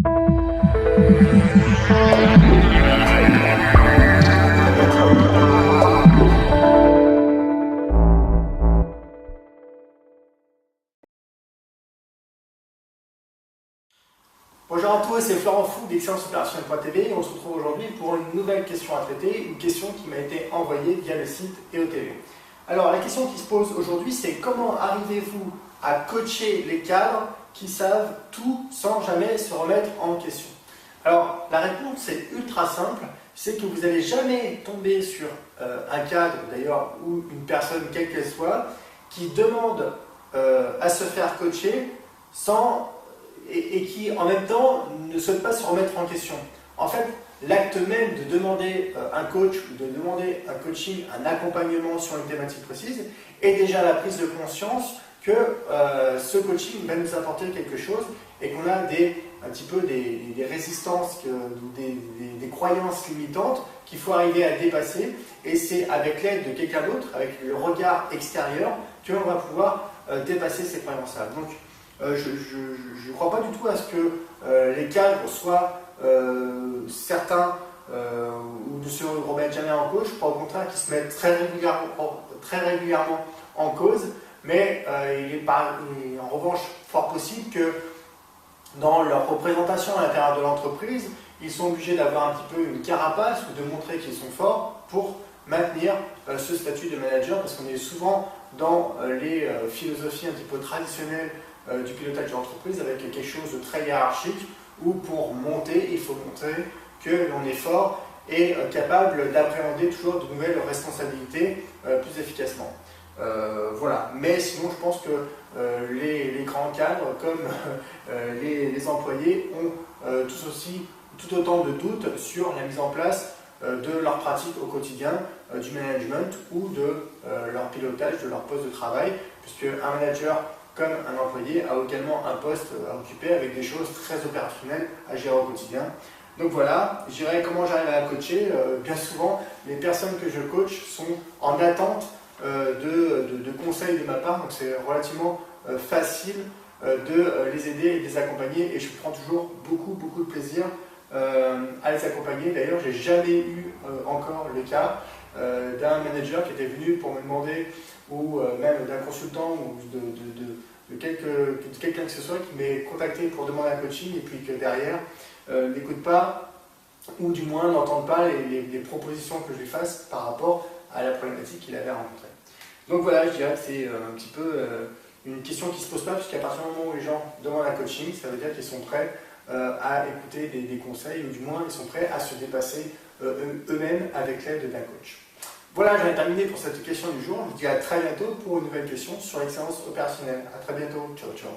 Bonjour à tous, c'est Florent Fou d'excellenceopérationnelle.tv et on se retrouve aujourd'hui pour une nouvelle question à traiter, une question qui m'a été envoyée via le site EOTV. Alors la question qui se pose aujourd'hui, c'est comment arrivez-vous à coacher les cadres qui savent tout sans jamais se remettre en question? Alors la réponse est ultra simple, c'est que vous n'allez jamais tomber sur un cadre d'ailleurs ou une personne quelle qu'elle soit qui demande à se faire coacher sans et qui en même temps ne souhaite pas se remettre en question. En fait, l'acte même de demander un coach ou de demander un coaching, un accompagnement sur une thématique précise est déjà la prise de conscience que ce coaching va nous apporter quelque chose et qu'on a un petit peu des résistances, des croyances limitantes qu'il faut arriver à dépasser, et c'est avec l'aide de quelqu'un d'autre, avec le regard extérieur, qu'on va pouvoir dépasser ces croyances-là. Donc, je ne crois pas du tout à ce que les cadres soient certains ou ne se remettent jamais en cause. Je crois au contraire qu'ils se mettent très régulièrement en cause, mais il est en revanche fort possible que dans leur représentation à l'intérieur de l'entreprise, ils sont obligés d'avoir un petit peu une carapace ou de montrer qu'ils sont forts pour maintenir ce statut de manager, parce qu'on est souvent dans les philosophies un petit peu traditionnelles du pilotage de l'entreprise avec quelque chose de très hiérarchique où pour monter, il faut montrer que l'on est fort et capable d'appréhender toujours de nouvelles responsabilités plus efficacement. Voilà. Mais sinon, je pense que les grands cadres comme les employés ont tout autant de doutes sur la mise en place de leur pratique au quotidien, du management ou de leur pilotage, de leur poste de travail, puisque un manager comme un employé a également un poste à occuper avec des choses très opérationnelles à gérer au quotidien. Donc voilà, je dirais comment j'arrive à coacher. Bien souvent, les personnes que je coach sont en attente de conseils de ma part, donc c'est relativement facile de les aider et de les accompagner, et je prends toujours beaucoup de plaisir à les accompagner. D'ailleurs, j'ai jamais eu encore le cas d'un manager qui était venu pour me demander, ou même d'un consultant ou de quelqu'un que ce soit qui m'ait contacté pour demander un coaching et puis que derrière n'écoute pas ou du moins n'entende pas les propositions que je lui fasse par rapport à la problématique qu'il avait rencontrée. Donc voilà, je dirais que c'est un petit peu une question qui ne se pose pas, puisqu'à partir du moment où les gens demandent un coaching, ça veut dire qu'ils sont prêts à écouter des conseils, ou du moins ils sont prêts à se dépasser eux-mêmes avec l'aide d'un coach. Voilà, j'en ai terminé pour cette question du jour. Je vous dis à très bientôt pour une nouvelle question sur l'excellence opérationnelle. À très bientôt. Ciao, ciao.